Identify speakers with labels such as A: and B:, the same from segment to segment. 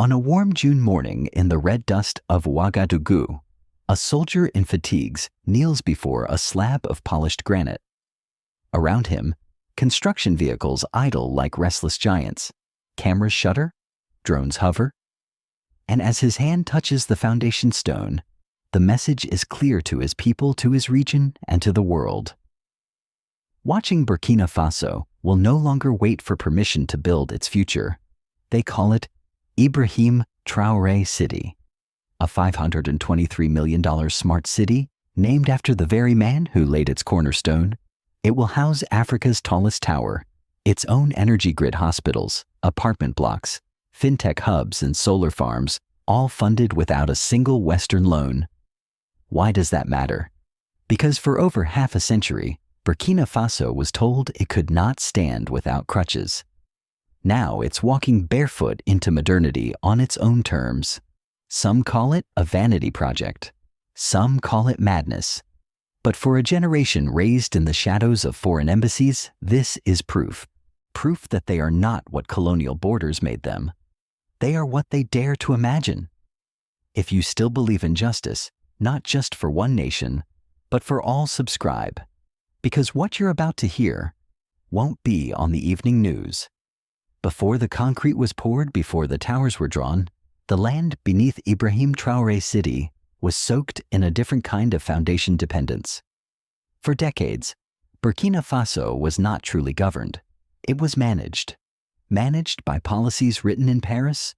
A: On a warm June morning in the red dust of Ouagadougou, a soldier in fatigues kneels before a slab of polished granite. Around him, construction vehicles idle like restless giants. Cameras shutter, drones hover. And as his hand touches the foundation stone, the message is clear to his people, to his region, and to the world. Watching Burkina Faso will no longer wait for permission to build its future. They call it Ibrahim Traoré City, a $523 million smart city named after the very man who laid its cornerstone. It will house Africa's tallest tower, its own energy grid, hospitals, apartment blocks, fintech hubs, and solar farms, all funded without a single Western loan. Why does that matter? Because for over half a century, Burkina Faso was told it could not stand without crutches. Now it's walking barefoot into modernity on its own terms. Some call it a vanity project. Some call it madness. But for a generation raised in the shadows of foreign embassies, this is proof. Proof that they are not what colonial borders made them. They are what they dare to imagine. If you still believe in justice, not just for one nation, but for all, subscribe. Because what you're about to hear won't be on the evening news. Before the concrete was poured, before the towers were drawn, the land beneath Ibrahim Traoré City was soaked in a different kind of foundation dependence. For decades, Burkina Faso was not truly governed. It was managed. Managed by policies written in Paris,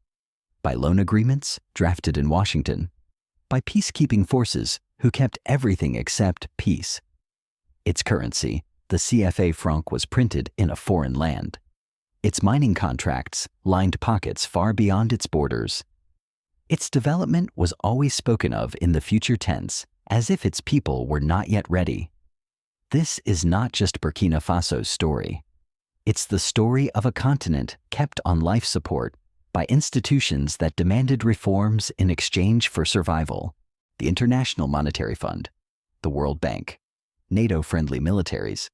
A: by loan agreements drafted in Washington, by peacekeeping forces who kept everything except peace. Its currency, the CFA franc, was printed in a foreign land. Its mining contracts lined pockets far beyond its borders. Its development was always spoken of in the future tense, as if its people were not yet ready. This is not just Burkina Faso's story. It's the story of a continent kept on life support by institutions that demanded reforms in exchange for survival: the International Monetary Fund, the World Bank, NATO-friendly militaries.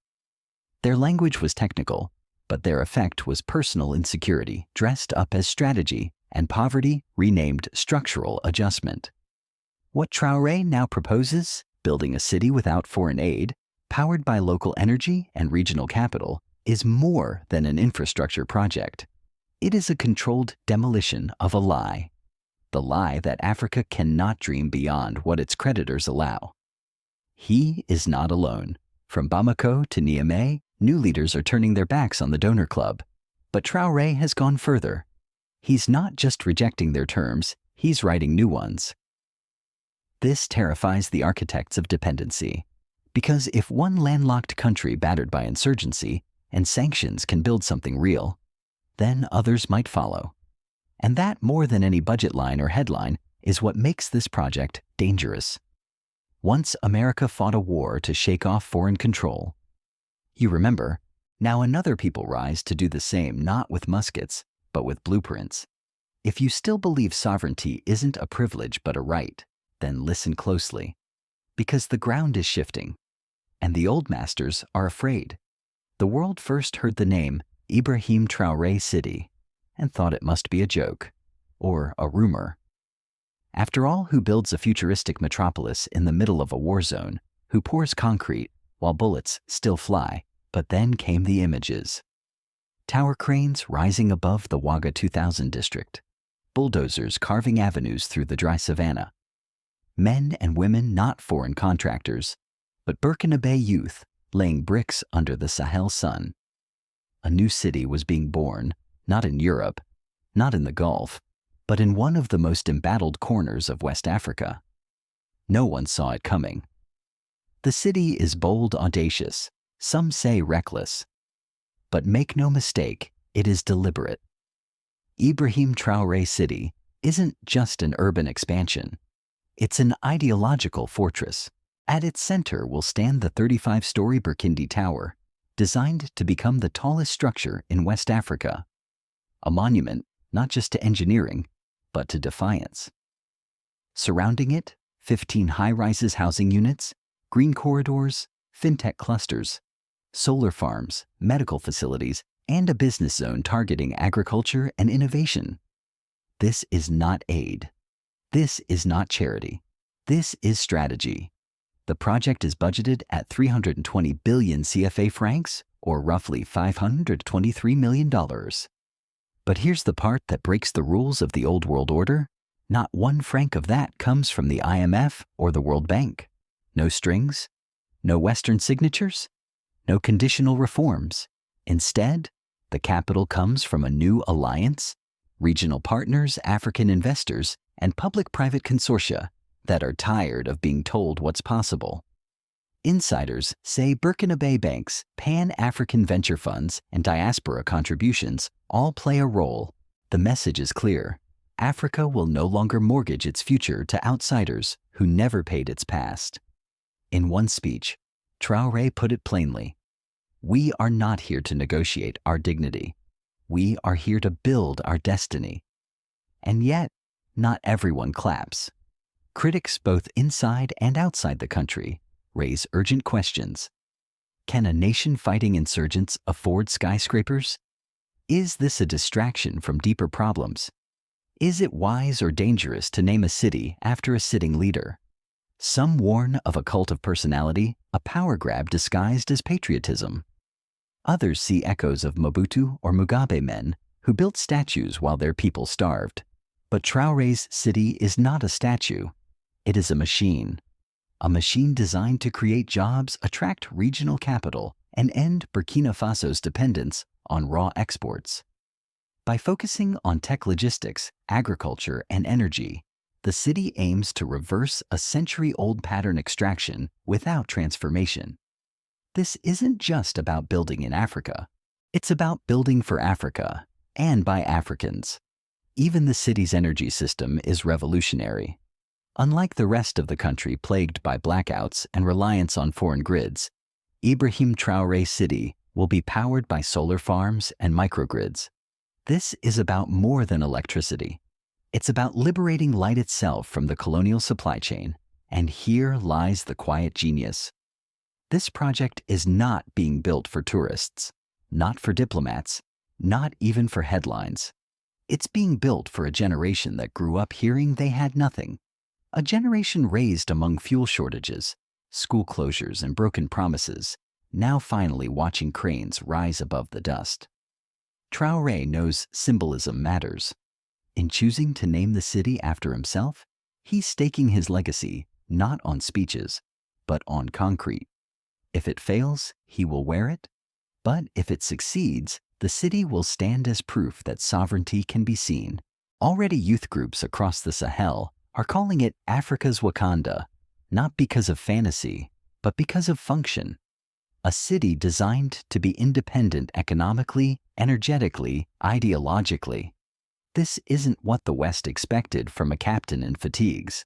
A: Their language was technical, but their effect was personal insecurity dressed up as strategy, and poverty renamed structural adjustment. What Traoré now proposes, building a city without foreign aid, powered by local energy and regional capital, is more than an infrastructure project. It is a controlled demolition of a lie. The lie that Africa cannot dream beyond what its creditors allow. He is not alone. From Bamako to Niamey, new leaders are turning their backs on the donor club. But Traoré has gone further. He's not just rejecting their terms, he's writing new ones. This terrifies the architects of dependency. Because if one landlocked country battered by insurgency and sanctions can build something real, then others might follow. And that, more than any budget line or headline, is what makes this project dangerous. Once America fought a war to shake off foreign control. You remember, now another people rise to do the same, not with muskets, but with blueprints. If you still believe sovereignty isn't a privilege but a right, then listen closely. Because the ground is shifting, and the old masters are afraid. The world first heard the name Ibrahim Traoré City and thought it must be a joke, or a rumor. After all, who builds a futuristic metropolis in the middle of a war zone, who pours concrete while bullets still fly? But then came the images. Tower cranes rising above the Ouaga 2000 district, bulldozers carving avenues through the dry savanna. Men and women, not foreign contractors, but Burkinabe youth laying bricks under the Sahel sun. A new city was being born, not in Europe, not in the Gulf, but in one of the most embattled corners of West Africa. No one saw it coming. The city is bold, audacious, some say reckless. But make no mistake, it is deliberate. Ibrahim Traoré City isn't just an urban expansion. It's an ideological fortress. At its center will stand the 35-story Burkindi Tower, designed to become the tallest structure in West Africa. A monument not just to engineering, but to defiance. Surrounding it, 15 high-rises housing units, green corridors, fintech clusters, solar farms, medical facilities, and a business zone targeting agriculture and innovation. This is not aid. This is not charity. This is strategy. The project is budgeted at 320 billion CFA francs, or roughly $523 million. But here's the part that breaks the rules of the old world order. Not 1 franc of that comes from the IMF or the World Bank. No strings, no Western signatures, no conditional reforms. Instead, the capital comes from a new alliance, regional partners, African investors, and public-private consortia that are tired of being told what's possible. Insiders say Burkina Faso banks, Pan-African venture funds, and diaspora contributions all play a role. The message is clear. Africa will no longer mortgage its future to outsiders who never paid its past. In one speech, Traore put it plainly, "We are not here to negotiate our dignity. We are here to build our destiny." And yet, not everyone claps. Critics both inside and outside the country raise urgent questions. Can a nation fighting insurgents afford skyscrapers? Is this a distraction from deeper problems? Is it wise or dangerous to name a city after a sitting leader? Some warn of a cult of personality, a power grab disguised as patriotism. Others see echoes of Mobutu or Mugabe men who built statues while their people starved. But Traore's city is not a statue. It is a machine designed to create jobs, attract regional capital, and end Burkina Faso's dependence on raw exports. By focusing on tech logistics, agriculture, and energy, the city aims to reverse a century-old pattern extraction without transformation. This isn't just about building in Africa. It's about building for Africa and by Africans. Even the city's energy system is revolutionary. Unlike the rest of the country plagued by blackouts and reliance on foreign grids, Ibrahim Traoré City will be powered by solar farms and microgrids. This is about more than electricity. It's about liberating light itself from the colonial supply chain, and here lies the quiet genius. This project is not being built for tourists, not for diplomats, not even for headlines. It's being built for a generation that grew up hearing they had nothing. A generation raised among fuel shortages, school closures, and broken promises, now finally watching cranes rise above the dust. Traoré knows symbolism matters. In choosing to name the city after himself, he's staking his legacy not on speeches, but on concrete. If it fails, he will wear it, but if it succeeds, the city will stand as proof that sovereignty can be seen. Already youth groups across the Sahel are calling it Africa's Wakanda, not because of fantasy, but because of function. A city designed to be independent economically, energetically, ideologically. This isn't what the West expected from a captain in fatigues.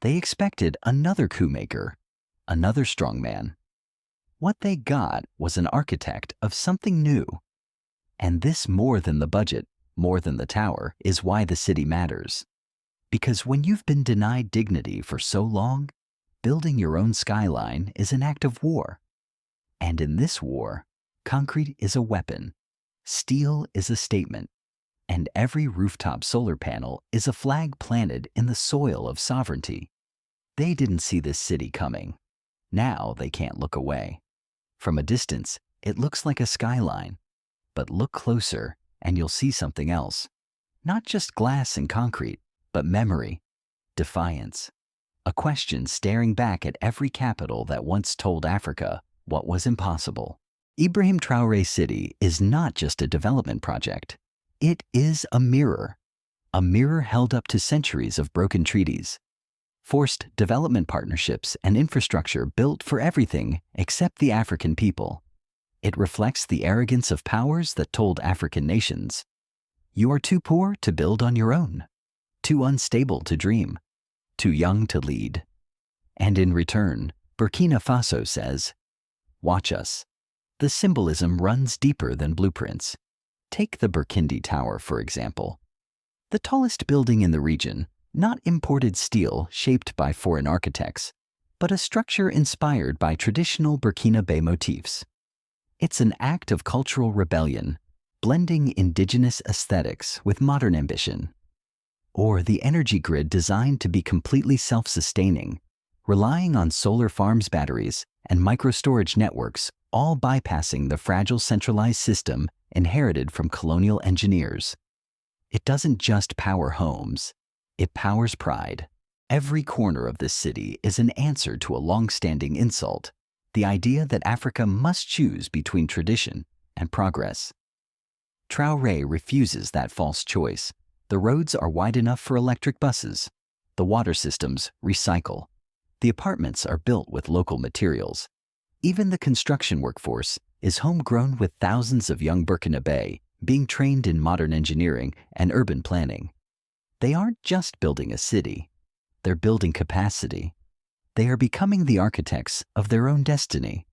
A: They expected another coup maker, another strongman. What they got was an architect of something new. And this, more than the budget, more than the tower, is why the city matters. Because when you've been denied dignity for so long, building your own skyline is an act of war. And in this war, concrete is a weapon, steel is a statement, and every rooftop solar panel is a flag planted in the soil of sovereignty. They didn't see this city coming. Now they can't look away. From a distance, it looks like a skyline. But look closer and you'll see something else. Not just glass and concrete, but memory, defiance. A question staring back at every capital that once told Africa what was impossible. Ibrahim Traoré City is not just a development project. It is a mirror held up to centuries of broken treaties, forced development partnerships, and infrastructure built for everything except the African people. It reflects the arrogance of powers that told African nations, "You are too poor to build on your own, too unstable to dream, too young to lead." And in return, Burkina Faso says, "Watch us." The symbolism runs deeper than blueprints. Take the Burkina Tower, for example. The tallest building in the region, not imported steel shaped by foreign architects, but a structure inspired by traditional Burkina Faso motifs. It's an act of cultural rebellion, blending indigenous aesthetics with modern ambition. or the energy grid designed to be completely self-sustaining, relying on solar farms, batteries, and microstorage networks, all bypassing the fragile centralized system inherited from colonial engineers. It doesn't just power homes, it powers pride. Every corner of this city is an answer to a long-standing insult, the idea that Africa must choose between tradition and progress. Traore refuses that false choice. The roads are wide enough for electric buses. The water systems recycle. The apartments are built with local materials. Even the construction workforce is homegrown, with thousands of young Burkinabe being trained in modern engineering and urban planning. They aren't just building a city, they're building capacity. They are becoming the architects of their own destiny.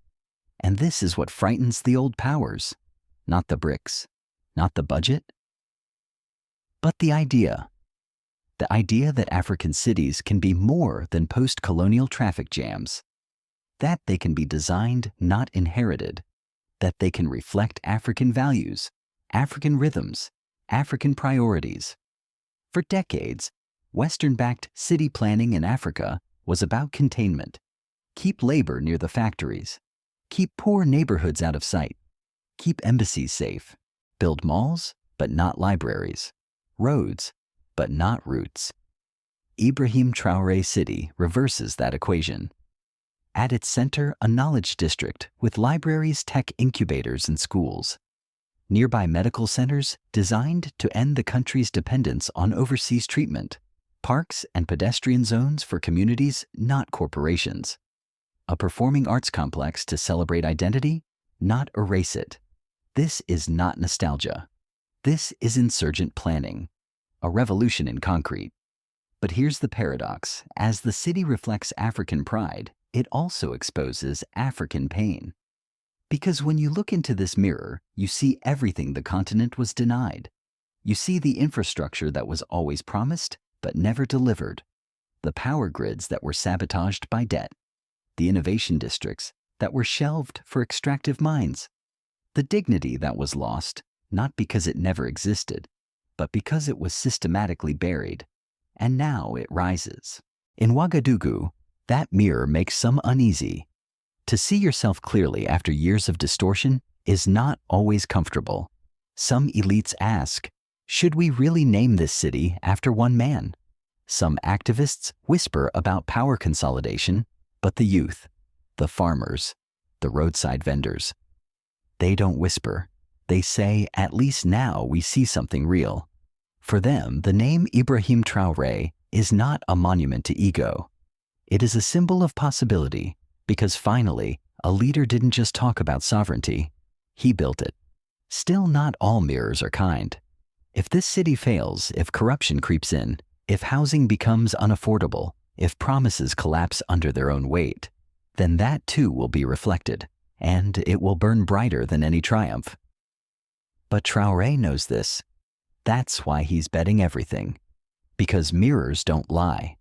A: And this is what frightens the old powers, not the bricks, not the budget, but the idea that African cities can be more than post-colonial traffic jams, that they can be designed, not inherited, that they can reflect African values, African rhythms, African priorities. For decades, Western-backed city planning in Africa was about containment. Keep labor near the factories. Keep poor neighborhoods out of sight. Keep embassies safe. Build malls, but not libraries. Roads, but not routes. Ibrahim Traoré City reverses that equation. At its center, a knowledge district with libraries, tech incubators, and schools. Nearby medical centers designed to end the country's dependence on overseas treatment. Parks and pedestrian zones for communities, not corporations. A performing arts complex to celebrate identity, not erase it. This is not nostalgia. This is insurgent planning, a revolution in concrete. But here's the paradox. As the city reflects African pride, it also exposes African pain. Because when you look into this mirror, you see everything the continent was denied. You see the infrastructure that was always promised but never delivered, the power grids that were sabotaged by debt, the innovation districts that were shelved for extractive mines, the dignity that was lost, not because it never existed, but because it was systematically buried, and now it rises. In Ouagadougou, that mirror makes some uneasy. To see yourself clearly after years of distortion is not always comfortable. Some elites ask, should we really name this city after one man? Some activists whisper about power consolidation, but the youth, the farmers, the roadside vendors, they don't whisper. They say, at least now we see something real. For them, the name Ibrahim Traoré is not a monument to ego. It is a symbol of possibility, because finally, a leader didn't just talk about sovereignty, he built it. Still, not all mirrors are kind. If this city fails, if corruption creeps in, if housing becomes unaffordable, if promises collapse under their own weight, then that too will be reflected, and it will burn brighter than any triumph. But Traoré knows this. That's why he's betting everything. Because mirrors don't lie.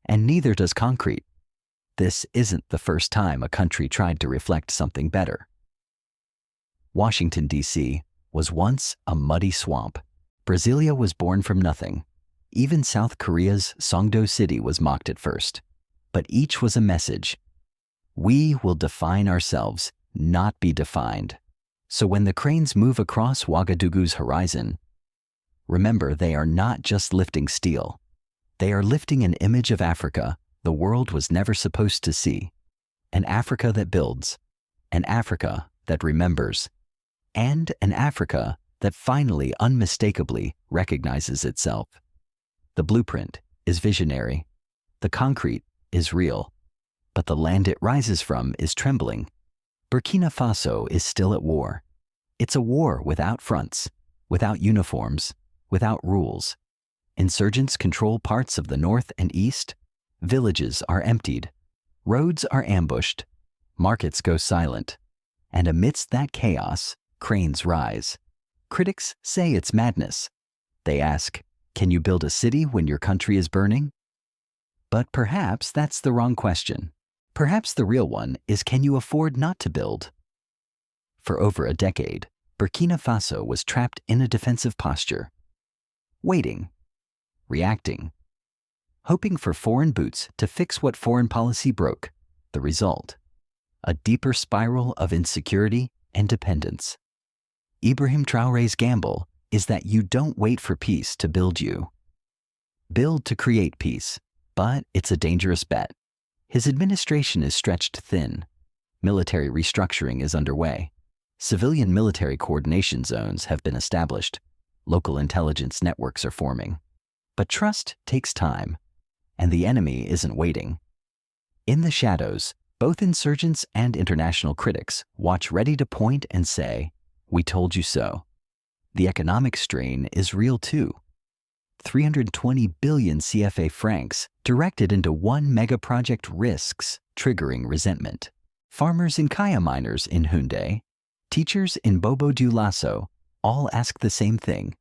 A: And neither does concrete. This isn't the first time a country tried to reflect something better. Washington, D.C. was once a muddy swamp. Brasilia was born from nothing. Even South Korea's Songdo City was mocked at first. But each was a message. We will define ourselves, not be defined. So when the cranes move across Ouagadougou's horizon, remember they are not just lifting steel. They are lifting an image of Africa the world was never supposed to see. An Africa that builds, an Africa that remembers, and an Africa that finally unmistakably recognizes itself. The blueprint is visionary. The concrete is real. But the land it rises from is trembling. Burkina Faso is still at war. It's a war without fronts, without uniforms, without rules. Insurgents control parts of the north and east. Villages are emptied. Roads are ambushed. Markets go silent. And amidst that chaos, cranes rise. Critics say it's madness. They ask, can you build a city when your country is burning? But perhaps that's the wrong question. Perhaps the real one is, can you afford not to build? For over a decade, Burkina Faso was trapped in a defensive posture, waiting. reacting, hoping for foreign boots to fix what foreign policy broke. The result: a deeper spiral of insecurity and dependence. Ibrahim Traoré's gamble is that you don't wait for peace to build you. Build to create peace, but it's a dangerous bet. His administration is stretched thin. Military restructuring is underway. Civilian military coordination zones have been established. Local intelligence networks are forming. But trust takes time, and the enemy isn't waiting. In the shadows, both insurgents and international critics watch, ready to point and say, "We told you so." The economic strain is real too. 320 billion CFA francs directed into one mega-project risks, triggering resentment. Farmers and kaya miners in Houndé, teachers in Bobo Dioulasso, all ask the same thing.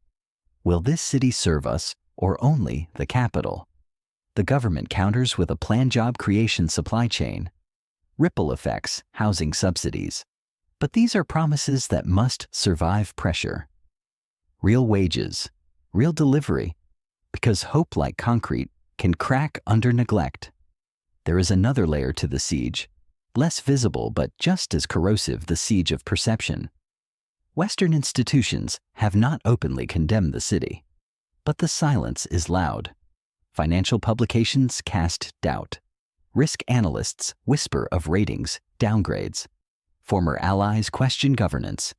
A: Will this city serve us, or only the capital? The government counters with a planned job creation supply chain. Ripple effects, housing subsidies. But these are promises that must survive pressure. Real wages, real delivery, because hope, like concrete, can crack under neglect. There is another layer to the siege, less visible but just as corrosive: the siege of perception. Western institutions have not openly condemned the city, but the silence is loud. Financial publications cast doubt. Risk analysts whisper of ratings downgrades. Former allies question governance.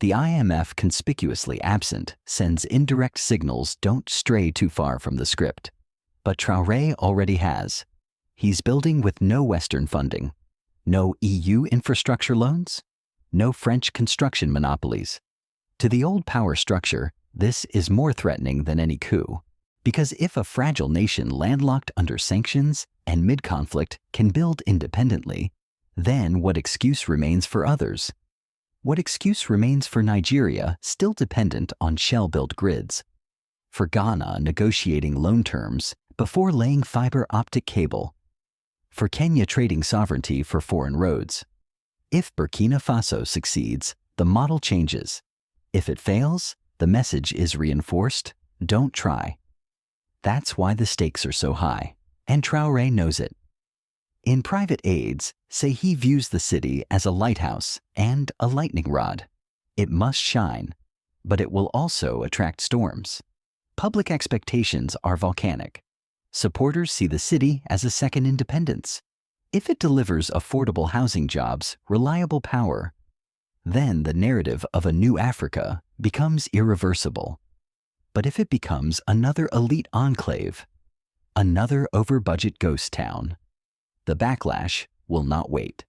A: The IMF, conspicuously absent, sends indirect signals: don't stray too far from the script. But Traoré already has. He's building with no Western funding, no EU infrastructure loans, no French construction monopolies. To the old power structure, this is more threatening than any coup. Because if a fragile nation landlocked under sanctions and mid-conflict can build independently, then what excuse remains for others? What excuse remains for Nigeria, still dependent on shell-built grids? For Ghana, negotiating loan terms before laying fiber optic cable? For Kenya, trading sovereignty for foreign roads? If Burkina Faso succeeds, the model changes. If it fails, the message is reinforced: don't try. That's why the stakes are so high, and Traoré knows it. In private aides say he views the city as a lighthouse and a lightning rod. It must shine, but it will also attract storms. Public expectations are volcanic. Supporters see the city as a second independence. If it delivers affordable housing, jobs, reliable power, then the narrative of a new Africa becomes irreversible. But if it becomes another elite enclave, another over-budget ghost town, the backlash will not wait.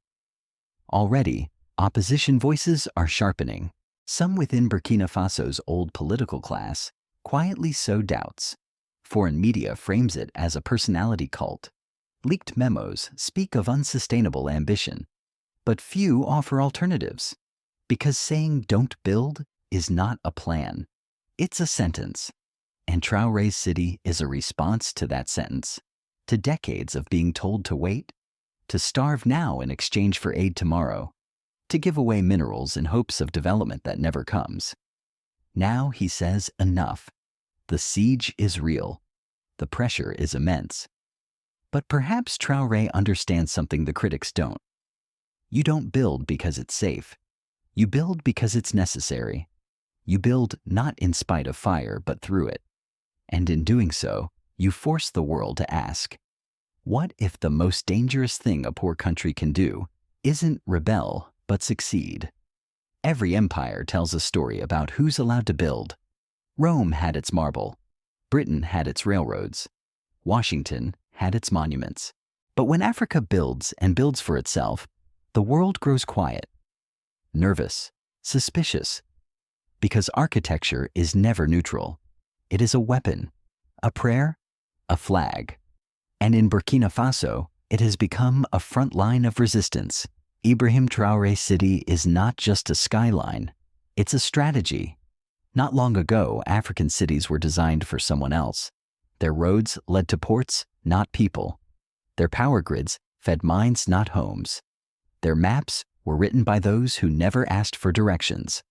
A: Already, opposition voices are sharpening. Some within Burkina Faso's old political class quietly sow doubts. Foreign media frames it as a personality cult. Leaked memos speak of unsustainable ambition. But few offer alternatives. Because saying "don't build" is not a plan. It's a sentence. And Traoré's city is a response to that sentence. To decades of being told to wait, to starve now in exchange for aid tomorrow, to give away minerals in hopes of development that never comes. Now he says enough. The siege is real. The pressure is immense. But perhaps Traoré understands something the critics don't. You don't build because it's safe. You build because it's necessary. You build not in spite of fire, but through it. And in doing so, you force the world to ask, what if the most dangerous thing a poor country can do isn't rebel, but succeed? Every empire tells a story about who's allowed to build. Rome had its marble. Britain had its railroads. Washington had its monuments. But when Africa builds and builds for itself, the world grows quiet, nervous, suspicious. Because architecture is never neutral. It is a weapon, a prayer, a flag. And in Burkina Faso, it has become a front line of resistance. Ibrahim Traoré's city is not just a skyline, it's a strategy. Not long ago, African cities were designed for someone else. Their roads led to ports, not people. Their power grids fed mines, not homes. Their maps were written by those who never asked for directions.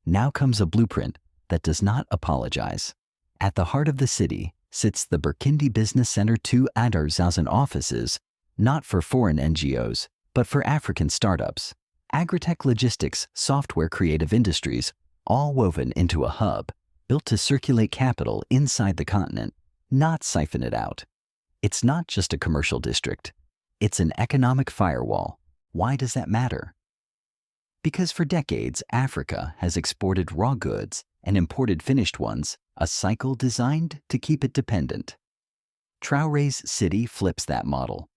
A: Now comes a blueprint that does not apologize. At the heart of the city sits the Burkina Business Center 2,000 offices, not for foreign NGOs, but for African startups, agritech logistics, software creative industries, all woven into a hub, built to circulate capital inside the continent, not siphon it out. It's not just a commercial district. It's an economic firewall. Why does that matter? Because for decades, Africa has exported raw goods and imported finished ones, a cycle designed to keep it dependent. Traoré's city flips that model.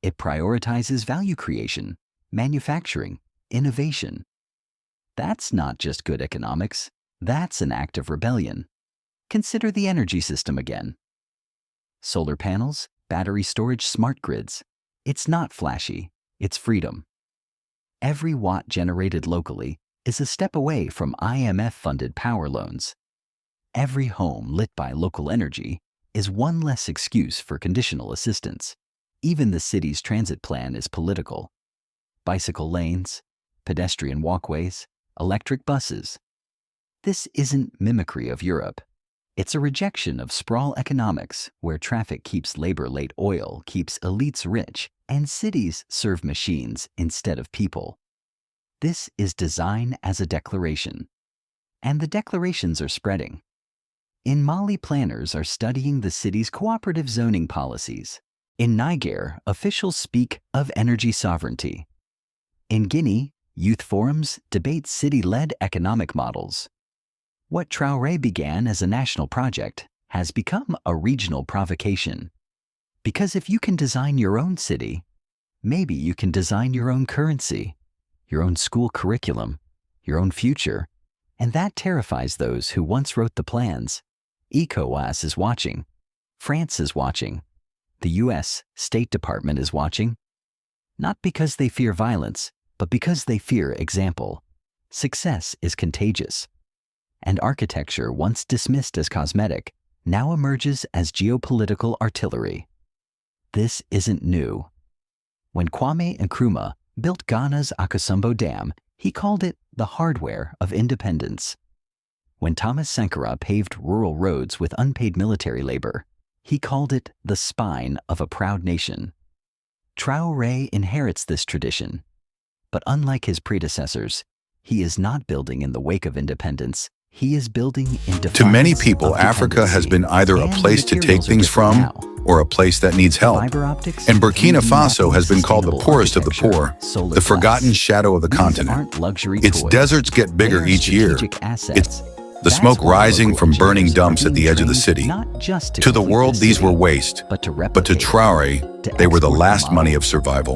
A: It prioritizes value creation, manufacturing, innovation. That's not just good economics. That's an act of rebellion. Consider the energy system again. Solar panels, battery storage, smart grids. It's not flashy, it's freedom. Every watt generated locally is a step away from IMF-funded power loans. Every home lit by local energy is one less excuse for conditional assistance. Even the city's transit plan is political. Bicycle lanes, pedestrian walkways, electric buses. This isn't mimicry of Europe. It's a rejection of sprawl economics where traffic keeps labor late, oil keeps elites rich, and cities serve machines instead of people. This is design as a declaration. And the declarations are spreading. In Mali, planners are studying the city's cooperative zoning policies. In Niger, officials speak of energy sovereignty. In Guinea, youth forums debate city-led economic models. What Traoré began as a national project has become a regional provocation. Because if you can design your own city, maybe you can design your own currency, your own school curriculum, your own future, and that terrifies those who once wrote the plans. ECOWAS is watching. France is watching. The US State Department is watching. Not because they fear violence, but because they fear example. Success is contagious. And architecture, once dismissed as cosmetic, now emerges as geopolitical artillery. This isn't new. When Kwame Nkrumah built Ghana's Akosombo Dam, he called it the hardware of independence. When Thomas Sankara paved rural roads with unpaid military labor, he called it the spine of a proud nation. Traoré inherits this tradition. But unlike his predecessors, he is not building in the wake of independence. He is building in defiance.
B: To many people, Africa has been either a place to take things from or a place that needs help. And Burkina Faso has been called the poorest of the poor, the forgotten shadow of the continent. Its deserts get bigger each year. It's the smoke rising from burning dumps at the edge of the city. To the world, these were waste, but to Traoré, they were the last money of survival.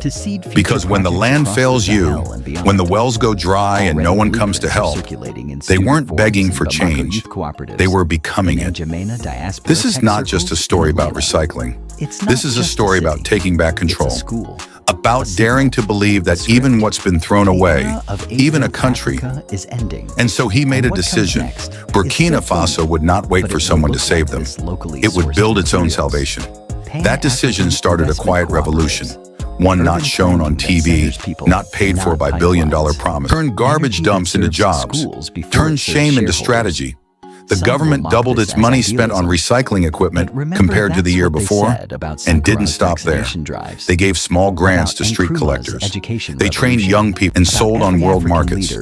B: Because when the land fails you, when the wells go dry and no one comes to help, they weren't begging for change, they were becoming it. This is not just a story about recycling. This is a story about taking back control. About daring to believe that even what's been thrown away, even a country, and so he made a decision. Burkina Faso would not wait for someone to save them. It would build its own salvation. That decision started a quiet revolution, one not shown on TV, not paid for by billion-dollar promise. Turned garbage dumps into jobs, turned shame into strategy. The government doubled its money spent on recycling equipment compared to the year before, and didn't stop there. They gave small grants to street collectors. They trained young people and sold on world markets.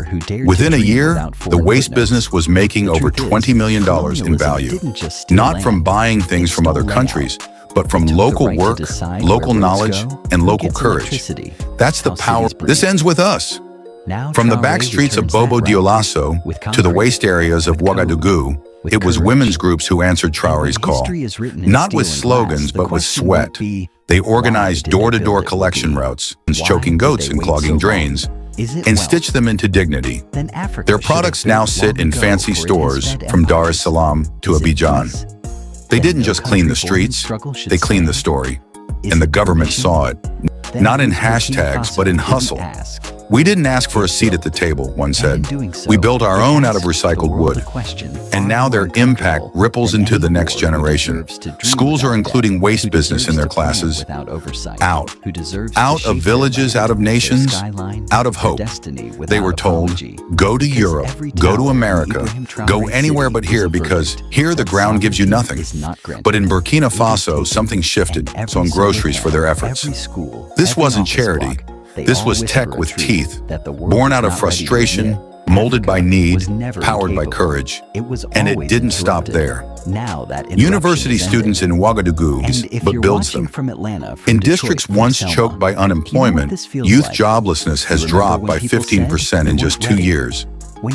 B: Within a year, the waste business was making over $20 million in value, not from buying things from other countries, but from local work, local knowledge, and local courage. That's the power. This ends with us. From the back streets of Bobo Dioulasso to the waste areas of Ouagadougou, it was women's groups who answered Traoré's call. Not with slogans, but with sweat. They organized door-to-door collection routes, choking goats and clogging drains, and stitched them into dignity. Their products now sit in fancy stores from Dar es Salaam to Abidjan. They didn't just clean the streets, they cleaned the story. And the government saw it, not in hashtags, but in hustle. "We didn't ask for a seat at the table," one said. "We built our own out of recycled wood." And now their impact ripples into the next generation. Schools are including waste business in their classes. Out. Out of villages, out of nations, out of hope. They were told, "Go to Europe, go to America, go anywhere but here, because here the ground gives you nothing." But in Burkina Faso, something shifted, sowing groceries for their efforts. This wasn't charity. This was tech with teeth, born out of frustration, molded by need, powered by courage. And it didn't stop there. University students in Ouagadougou, but builds them. In districts once choked by unemployment, youth joblessness has dropped by 15% in just 2 years.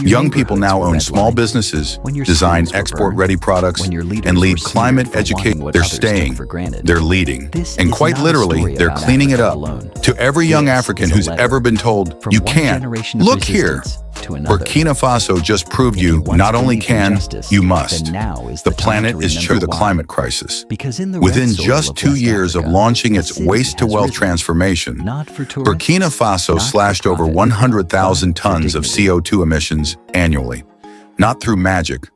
B: Young people now own small businesses, design export-ready products, and lead climate education. They're staying, they're leading, and quite literally, they're cleaning it up. To every young African who's ever been told, "You can't, look here." Burkina Faso just proved you not only can, you must. The planet is through the climate crisis. Within just 2 years of launching its waste-to-wealth transformation, Burkina Faso slashed over 100,000 tons of CO2 emissions annually. Not through magic,